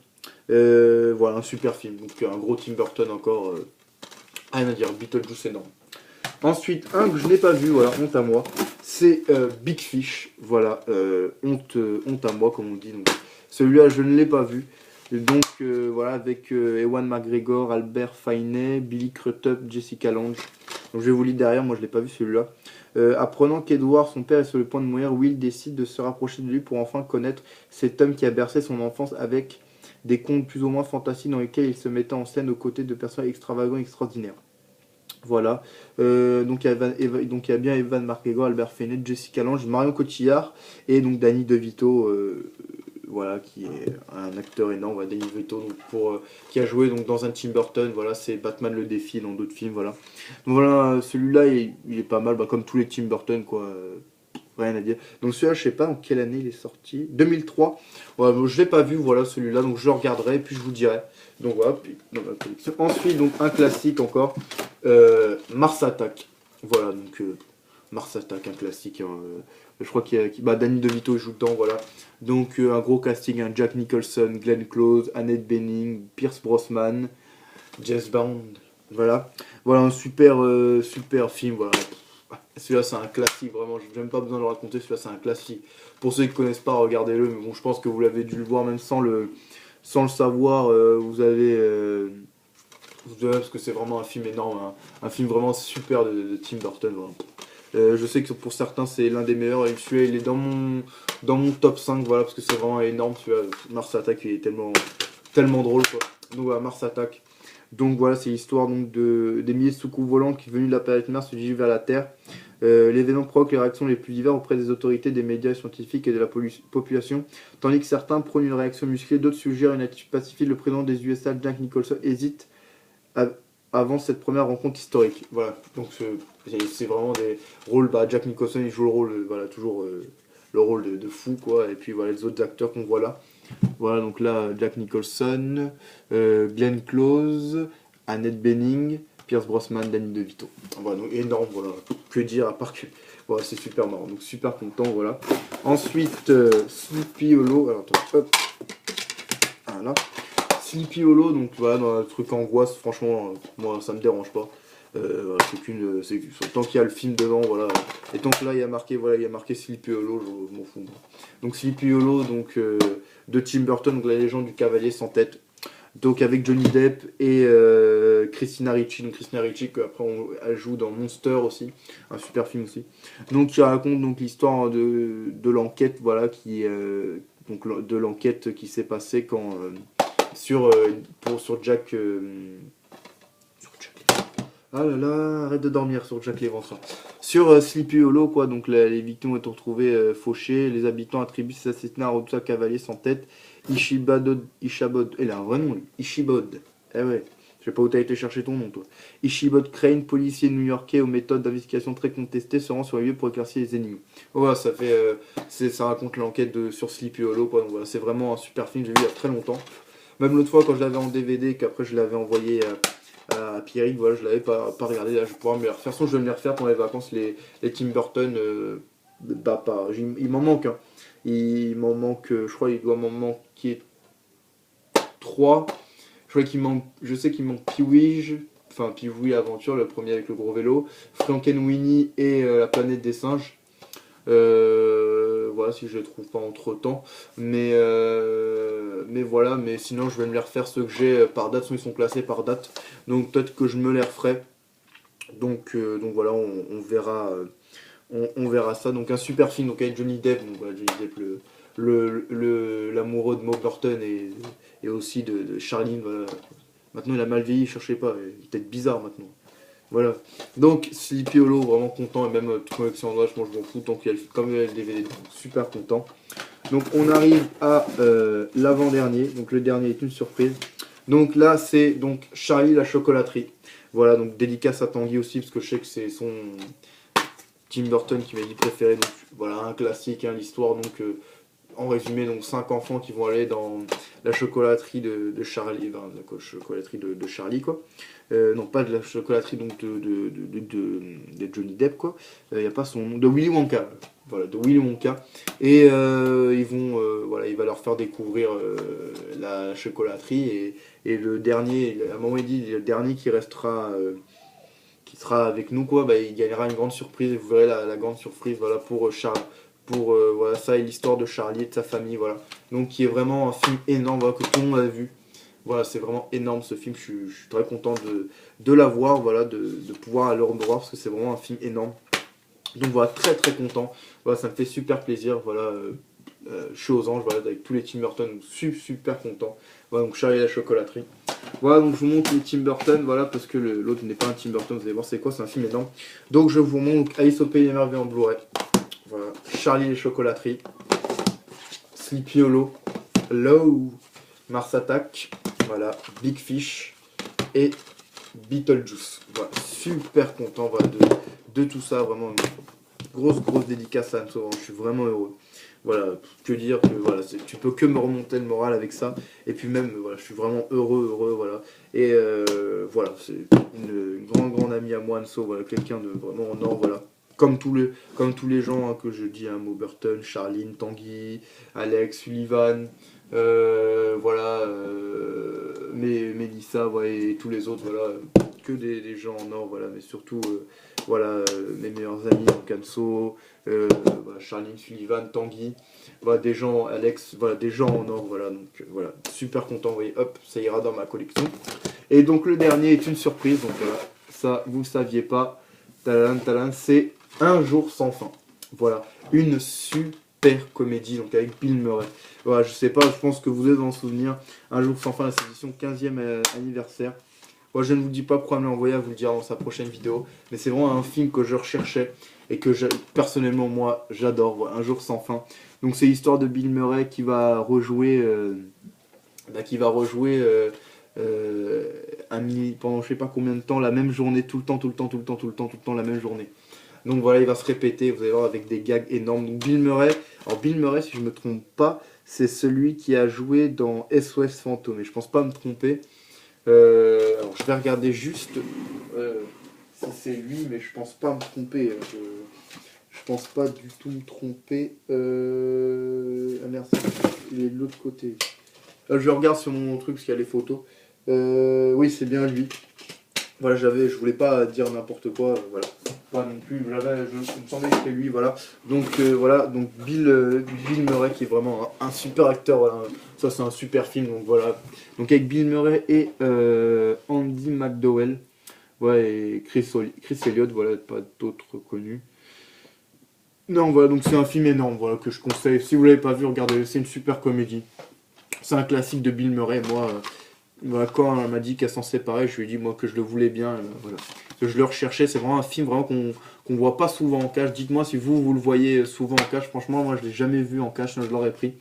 Voilà, un super film. Donc un gros Tim Burton encore. Rien à dire, Beetlejuice énorme. Ensuite, un que je n'ai pas vu, voilà, honte à moi, c'est Big Fish. Voilà, honte à moi, comme on dit. Donc, celui-là, je ne l'ai pas vu. Et donc, voilà, avec Ewan McGregor, Albert Finney, Billy Crudup, Jessica Lange. Donc, je vais vous lire derrière, moi je ne l'ai pas vu celui-là. Apprenant qu'Edward, son père, est sur le point de mourir, Will décide de se rapprocher de lui pour enfin connaître cet homme qui a bercé son enfance avec des contes plus ou moins fantastiques dans lesquels il se mettait en scène aux côtés de personnages extravagants et extraordinaires. Voilà. Donc il y a bien Ewan McGregor, Albert Finney, Jessica Lange, Marion Cotillard et donc Danny DeVito. voilà, qui est un acteur énorme, voilà, Danny DeVito, donc qui a joué donc, dans un Tim Burton, voilà, c'est Batman le défi dans d'autres films, voilà. Donc voilà, celui-là, il est pas mal, bah, comme tous les Tim Burton, quoi. Rien à dire. Donc celui-là, je sais pas en quelle année il est sorti. 2003. Voilà, bon, je l'ai pas vu, voilà, celui-là, donc je le regarderai, puis je vous dirai. Donc voilà, puis, dans ma collection. Ensuite, donc un classique encore, Mars Attack. Voilà, donc Mars Attack, un classique. Hein, je crois qu'il y a bah, Danny DeVito joue dedans, voilà. Donc un gros casting, hein, Jack Nicholson, Glenn Close, Annette Bening, Pierce Brosnan, James Bond. Voilà, voilà un super film, voilà. Celui-là c'est un classique, vraiment, j'ai même pas besoin de le raconter, celui-là c'est un classique. Pour ceux qui ne connaissent pas, regardez-le, mais bon, je pense que vous l'avez dû le voir même sans le savoir, vous avez, parce que c'est vraiment un film énorme, hein, un film vraiment super de Tim Burton. Voilà. Je sais que pour certains c'est l'un des meilleurs, et celui-là il est dans mon top 5, voilà, parce que c'est vraiment énorme, celui-là, Mars Attack, il est tellement drôle, quoi. Donc voilà, Mars Attack. Donc voilà, c'est l'histoire donc des milliers de secours volants qui, venus de la planète Mars, se dirigent vers la Terre. L'événement provoque les réactions les plus diverses auprès des autorités, des médias scientifiques et de la population, tandis que certains prônent une réaction musclée, d'autres suggèrent une attitude pacifique. Le président des USA, Jack Nicholson, hésite avant cette première rencontre historique. Voilà, donc c'est vraiment des rôles, bah, Jack Nicholson il joue le rôle, voilà, toujours le rôle de fou, quoi, et puis voilà les autres acteurs qu'on voit là. Voilà, donc là, Jack Nicholson, Glenn Close, Annette Bening, Pierce Brosnan, Danny DeVito. Voilà, donc énorme, voilà. Que dire, à part que voilà, c'est super marrant, donc super content, voilà. Ensuite, Sleepy Hollow, alors attends, hop, voilà. Sleepy Hollow, donc voilà, dans un truc angoisse, franchement, moi ça me dérange pas. Voilà, c'est tant qu'il y a le film devant, voilà. Et tant que là il y a marqué, voilà, il y a marqué Sleepy Hollow, je m'en fous. Moi. Donc Sleepy Hollow, donc de Tim Burton, donc la légende du cavalier sans tête. Donc avec Johnny Depp et Christina Ricci. Donc Christina Ricci qu'après elle joue dans Monster aussi, un super film aussi. Donc qui raconte donc l'histoire de l'enquête, voilà, donc de l'enquête qui s'est passée quand sur Jack. Ah là là, arrête de dormir sur Jack l'Éventreur. Sur Sleepy Hollow, quoi, donc les victimes ont été retrouvées fauchées. Les habitants attribuent ces assassinats à un redoutable cavalier sans tête, Ishibod. Il a un vrai nom, lui. Ishibod. Eh ouais, je sais pas où t'as été chercher ton nom, toi. Ishibod Crane, policier new-yorkais aux méthodes d'investigation très contestées, se rend sur les lieux pour éclaircir les énigmes. Voilà, ça raconte l'enquête sur Sleepy Hollow, quoi. Donc voilà, c'est vraiment un super film, j'ai vu il y a très longtemps. Même l'autre fois, quand je l'avais en DVD, qu'après je l'avais envoyé à Pierrick, voilà, je l'avais pas regardé, là je vais pouvoir me les refaire. De toute façon, je vais me les refaire pendant les vacances, les Tim Burton, bah pas, il m'en manque, hein. Il m'en manque, je crois il doit m'en manquer 3. Je sais qu'il manque Pee-Wee, enfin Pee-Wee Aventure, le premier avec le gros vélo, Frankenweenie et la planète des singes. Voilà, si je les trouve pas entre temps, mais voilà, mais sinon je vais me les refaire ceux que j'ai par date, ils sont classés par date, donc peut-être que je me les referai. Donc voilà, on verra, on verra ça. Donc un super film, donc avec Johnny Depp, donc voilà, Johnny Depp l'amoureux de Mo Burton et aussi de Charline, voilà. Maintenant il a mal vieilli, cherchez pas, il est peut-être bizarre maintenant. Voilà. Donc Sleepy Hollow, vraiment content, et même toute collection en moi je m'en fous tant qu'il y a comme il y a le DVD, super content. Donc on arrive à l'avant-dernier, donc le dernier est une surprise. Donc là c'est donc Charlie la chocolaterie. Voilà, donc dédicace à Tanguy aussi, parce que je sais que c'est son Tim Burton qui m'a dit préféré. Donc voilà, un classique, hein, l'histoire donc en résumé, donc 5 enfants qui vont aller dans la chocolaterie de Charlie, enfin, la chocolaterie de Charlie, quoi. Non, pas de la chocolaterie donc de Johnny Depp, quoi. Il n'y a pas son nom, de Willy Wonka. Voilà, de Willy Wonka. Et ils vont, voilà, il va leur faire découvrir la chocolaterie. Et le dernier, à un moment il dit, le dernier qui restera, qui sera avec nous, quoi, bah, il gagnera une grande surprise. Et vous verrez la grande surprise, voilà, pour Charles. Pour voilà, ça et l'histoire de Charlie et de sa famille, voilà. Donc qui est vraiment un film énorme, voilà, que tout le monde a vu. Voilà, c'est vraiment énorme ce film, je suis très content de l'avoir, voilà, de pouvoir aller le revoir parce que c'est vraiment un film énorme. Donc voilà, très très content, voilà, ça me fait super plaisir, voilà, je suis aux anges, voilà, avec tous les Tim Burton, donc super content. Voilà, donc Charlie et la chocolaterie. Voilà, donc je vous montre les Tim Burton, voilà, parce que l'autre n'est pas un Tim Burton, vous allez voir c'est quoi, c'est un film énorme. Donc je vous montre donc, Alice au Pays des Merveilles en Blu-ray. Voilà, Charlie et les chocolateries, Sleepy Hollow, Low, Mars Attack, voilà, Big Fish et Beetlejuice. Voilà, super content voilà, de tout ça, vraiment une grosse dédicace à Anso, je suis vraiment heureux. Voilà, que dire que voilà, tu peux que me remonter le moral avec ça. Et puis même, voilà, je suis vraiment heureux, voilà. Et voilà, c'est une grande amie à moi, Anso, voilà, quelqu'un de vraiment en or, voilà. Comme tous les gens hein, que je dis, hein, Mo Burton, Charline, Tanguy, Alex, Sullivan, voilà, Mélissa, ouais, et tous les autres, voilà, que des gens en or, voilà, mais surtout, voilà, mes meilleurs amis, donc Anso, voilà, Charline, Sullivan, Tanguy, voilà, des gens, Alex, voilà, des gens en or, voilà, donc voilà, super content, vous voyez, hop, ça ira dans ma collection. Et donc le dernier est une surprise, donc voilà, ça vous ne saviez pas, talan, c'est Un jour sans fin. Voilà, une super comédie, donc avec Bill Murray. Voilà, je sais pas, je pense que vous êtes en souvenir, Un jour sans fin, la édition 15e anniversaire. Moi, je ne vous dis pas pourquoi me l'envoyer, à vous le dire dans sa prochaine vidéo, mais c'est vraiment un film que je recherchais et que personnellement, moi, j'adore, voilà, Un jour sans fin. Donc c'est l'histoire de Bill Murray qui va rejouer, pendant je sais pas combien de temps, la même journée, tout le temps, la même journée. Donc voilà, il va se répéter, vous allez voir, avec des gags énormes. Donc Bill Murray, si je ne me trompe pas, c'est celui qui a joué dans SOS Fantôme, et je pense pas me tromper. Alors je vais regarder juste si c'est lui, mais je pense pas me tromper. Je pense pas du tout me tromper. Ah merde, il est de l'autre côté. Là, je regarde sur mon truc parce qu'il y a les photos. Oui, c'est bien lui. Voilà, je voulais pas dire n'importe quoi, voilà. Pas non plus, je me semblais que c'était lui, voilà. Donc voilà, donc Bill Murray qui est vraiment un super acteur, voilà. Ça c'est un super film, donc voilà. Donc avec Bill Murray et Andy McDowell, ouais, et Chris Elliott, voilà, pas d'autres connus. Non, voilà, donc c'est un film énorme, voilà, que je conseille. Si vous l'avez pas vu, regardez, c'est une super comédie. C'est un classique de Bill Murray, moi. Voilà, quand elle m'a dit qu'elle s'en séparait, je lui ai dit moi que je le voulais bien, voilà. Que je le recherchais, c'est vraiment un film vraiment qu'on voit pas souvent en cache. Dites-moi si vous le voyez souvent en cache. Franchement, moi je l'ai jamais vu en cache, je l'aurais pris.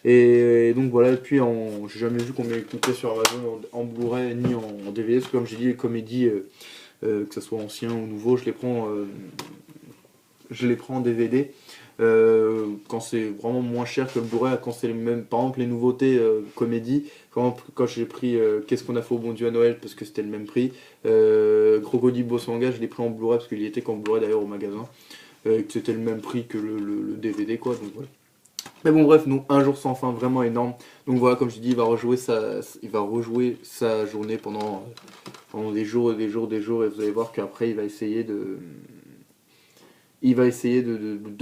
Et donc voilà, et puis j'ai jamais vu combien il coûtait sur Amazon en Blu-ray ni en DVD, parce que comme j'ai dit, les comédies, que ce soit ancien ou nouveau, je les prends en DVD. Quand c'est vraiment moins cher que le Blu-ray, quand c'est les mêmes, par exemple les nouveautés comédie, quand j'ai pris Qu'est-ce qu'on a fait au bon Dieu à Noël parce que c'était le même prix, Crocodile Bossanga, je l'ai pris en Blu-ray parce qu'il y était qu'en Blu-ray d'ailleurs au magasin, que c'était le même prix que le DVD quoi, donc voilà. Mais bon bref, nous, Un jour sans fin, vraiment énorme. Donc voilà, comme je dis, il va rejouer sa journée pendant des jours, et vous allez voir qu'après il va essayer de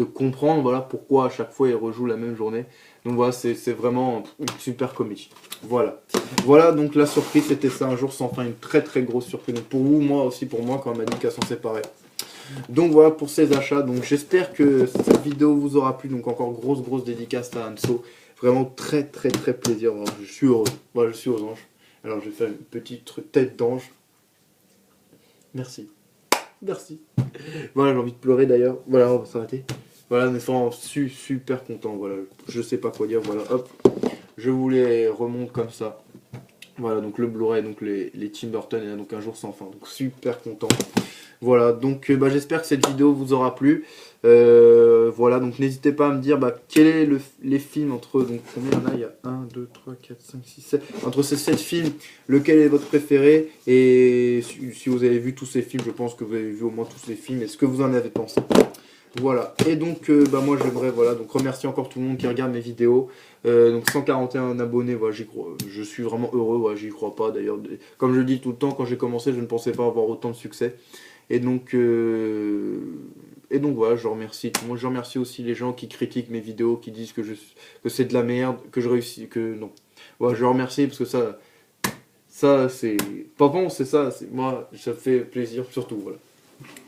comprendre voilà, pourquoi à chaque fois il rejoue la même journée. Donc voilà, c'est vraiment une super comédie. Voilà, donc la surprise c'était ça, Un jour sans fin, une très grosse surprise. Donc pour vous, moi aussi pour moi quand on m'a dit qu'elle s'en séparait. Donc voilà pour ces achats. Donc j'espère que cette vidéo vous aura plu. Donc encore grosse dédicace à Anso. Vraiment très plaisir. Alors, je suis heureux. Voilà, je suis aux anges. Alors je vais faire une petite tête d'ange. Merci. Voilà, j'ai envie de pleurer d'ailleurs. Voilà, on va s'arrêter. Voilà, mais vraiment super content. Voilà, je sais pas quoi dire. Voilà, hop. Je vous les remonte comme ça. Voilà, donc le Blu-ray, donc les Tim Burton et donc Un jour sans fin. Donc super content. Voilà, donc j'espère que cette vidéo vous aura plu. Voilà, donc n'hésitez pas à me dire quel est les films entre, donc combien il y en a, il y a 1, 2, 3, 4, 5, 6, 7, entre ces 7 films, lequel est votre préféré, et si vous avez vu tous ces films, je pense que vous avez vu au moins tous les films, et ce que vous en avez pensé. Voilà, et donc moi j'aimerais donc remercier encore tout le monde qui regarde mes vidéos. Donc 141 abonnés, voilà, j'y crois, je suis vraiment heureux, voilà, j'y crois pas d'ailleurs. Comme je le dis tout le temps, quand j'ai commencé, je ne pensais pas avoir autant de succès. Et donc voilà, je remercie tout le monde. Je remercie aussi les gens qui critiquent mes vidéos, qui disent que c'est de la merde, que je réussis, que non. Voilà, je remercie parce que ça c'est pas bon, c'est ça, moi ça fait plaisir surtout, voilà.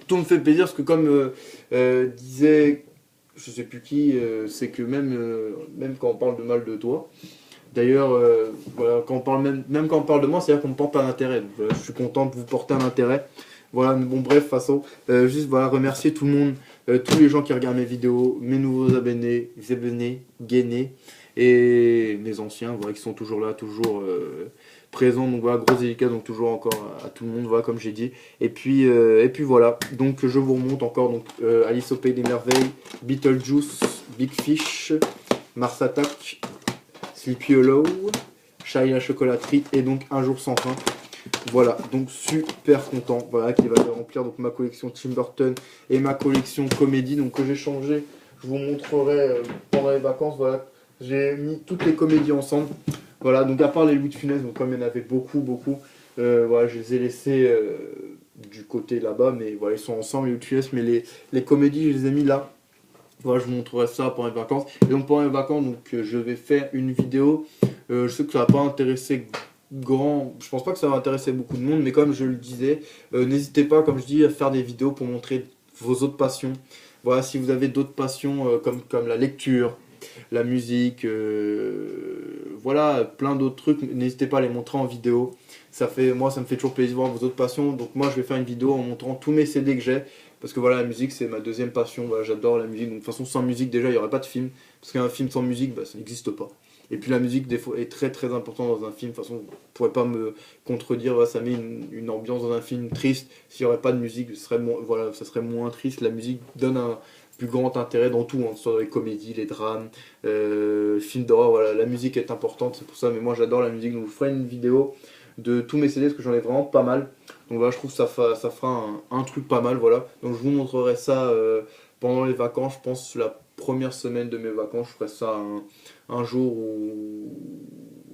Tout me fait plaisir parce que comme disait, je sais plus qui, c'est que même quand on parle de mal de toi, d'ailleurs, voilà, quand on parle même quand on parle de moi, c'est-à-dire qu'on me porte un intérêt. Donc, voilà, je suis content de vous porter un intérêt. Voilà, bon bref, façon, juste voilà, remercier tout le monde tous les gens qui regardent mes vidéos, mes nouveaux abonnés, gainés, et mes anciens, voilà, qui sont toujours là, toujours présents. Donc voilà, gros dédicace, donc toujours encore à tout le monde, voilà, comme j'ai dit. Et puis voilà, donc je vous remonte encore, donc Alice au Pays des Merveilles, Beetlejuice, Big Fish, Mars Attack, Sleepy Hollow, Charlie la chocolaterie, et donc Un jour sans fin. Voilà, donc super content, voilà, qui va remplir donc ma collection Tim Burton et ma collection comédie, donc que j'ai changé. Je vous montrerai pendant les vacances, voilà. J'ai mis toutes les comédies ensemble. Voilà, donc à part les Louis de Funès, donc comme il y en avait beaucoup, voilà, je les ai laissés du côté là-bas, mais voilà, ils sont ensemble, les Louis de Funès, mais les comédies, je les ai mis là. Voilà, je vous montrerai ça pendant les vacances. Et donc pendant les vacances, donc, je vais faire une vidéo. Je sais que ça va pas intéresser je pense pas que ça va intéresser beaucoup de monde, mais comme je le disais, n'hésitez pas, comme je dis, à faire des vidéos pour montrer vos autres passions. Voilà, si vous avez d'autres passions comme la lecture, la musique, voilà, plein d'autres trucs, n'hésitez pas à les montrer en vidéo. Moi, ça me fait toujours plaisir de voir vos autres passions. Donc moi, je vais faire une vidéo en montrant tous mes CD que j'ai. Parce que voilà, la musique, c'est ma deuxième passion. Voilà, j'adore la musique. Donc de toute façon, sans musique, déjà, il n'y aurait pas de film. Parce qu'un film sans musique, bah, ça n'existe pas. Et puis la musique, des fois, est très très importante dans un film. De toute façon, vous ne pourrez pas me contredire. Voilà, ça met une ambiance dans un film triste. S'il n'y aurait pas de musique, voilà, ça serait moins triste. La musique donne un plus grand intérêt dans tout, hein, soit dans les comédies, les drames, films d'horreur. Voilà, la musique est importante, c'est pour ça. Mais moi, j'adore la musique. Donc, je vous ferai une vidéo de tous mes CD parce que j'en ai vraiment pas mal. Donc voilà, je trouve que ça fera un truc pas mal. Voilà. Donc, je vous montrerai ça pendant les vacances. Je pense la première semaine de mes vacances, je ferai ça un jour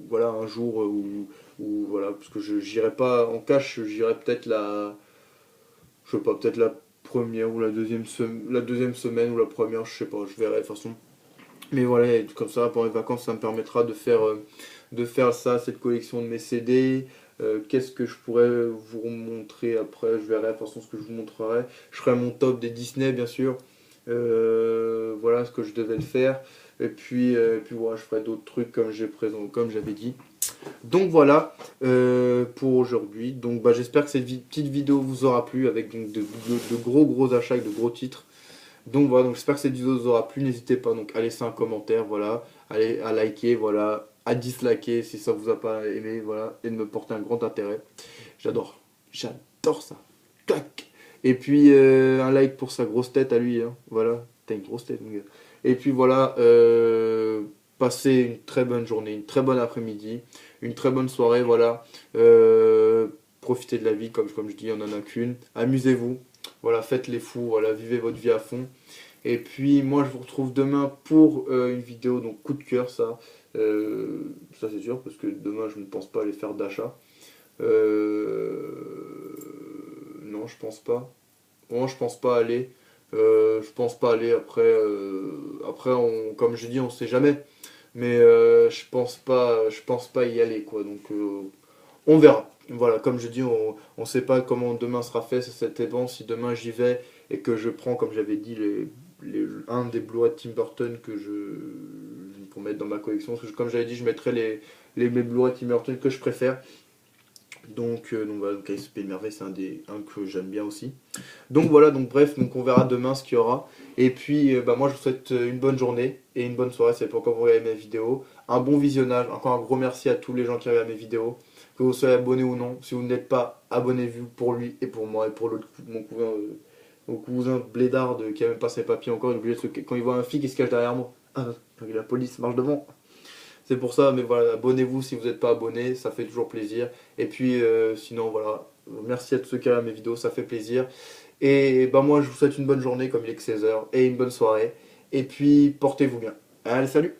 voilà, où voilà, parce que je j'irai pas en cash, j'irai peut-être je sais pas, peut-être la première ou la deuxième semaine ou la première, je sais pas, je verrai de toute façon. Mais voilà, et comme ça pendant les vacances, ça me permettra de faire ça, cette collection de mes CD. Qu'est-ce que je pourrais vous montrer après, je verrai de toute façon ce que je vous montrerai. Je ferai mon top des Disney bien sûr. Voilà ce que je devais le faire. Et puis voilà, je ferai d'autres trucs comme j'avais dit. Donc voilà pour aujourd'hui. Donc bah, j'espère que cette petite vidéo vous aura plu avec donc, de gros achats avec de gros titres. Donc voilà, donc j'espère que cette vidéo vous aura plu. N'hésitez pas donc à laisser un commentaire, voilà, à liker, voilà, à disliker si ça vous a pas aimé, voilà, et de me porter un grand intérêt. J'adore ça. Tac. Et puis un like pour sa grosse tête à lui, hein. Voilà, t'as une grosse tête mon gars. Et puis voilà, passez une très bonne journée, une très bonne après-midi, une très bonne soirée, voilà. Profitez de la vie, comme je dis, on en a qu'une. Amusez-vous, voilà, faites les fous, voilà, vivez votre vie à fond. Et puis moi je vous retrouve demain pour une vidéo, donc coup de cœur ça c'est sûr, parce que demain je ne pense pas aller faire d'achat. Non, je pense pas. Bon, je pense pas aller. Je pense pas aller après comme je dis, on sait jamais. Mais je pense pas y aller quoi. Donc on verra. Voilà, comme je dis, on sait pas comment demain sera fait cet événement. Si demain j'y vais et que je prends, comme j'avais dit, un des Blu-ray de Tim Burton pour mettre dans ma collection. Parce que comme j'avais dit, je mettrai mes Blu-ray de Tim Burton que je préfère. Donc voilà, donc Alice au Pays des Merveilles, c'est un que j'aime bien aussi. Donc voilà, donc bref, donc on verra demain ce qu'il y aura. Et puis bah, moi je vous souhaite une bonne journée et une bonne soirée si vous n'avez pas encore regardé mes vidéos. Un bon visionnage, encore un gros merci à tous les gens qui regardent mes vidéos. Que vous soyez abonné ou non, si vous n'êtes pas, abonnez-vous pour lui et pour moi et pour l'autre mon cousin Blédard qui a même pas ses papiers encore. Quand il voit un flic qui se cache derrière moi, la police marche devant. C'est pour ça, mais voilà, abonnez-vous si vous n'êtes pas abonné, ça fait toujours plaisir. Et puis sinon voilà, merci à tous ceux qui regardent mes vidéos, ça fait plaisir. Et bah moi je vous souhaite une bonne journée comme il est que 16h et une bonne soirée. Et puis portez-vous bien. Allez, salut!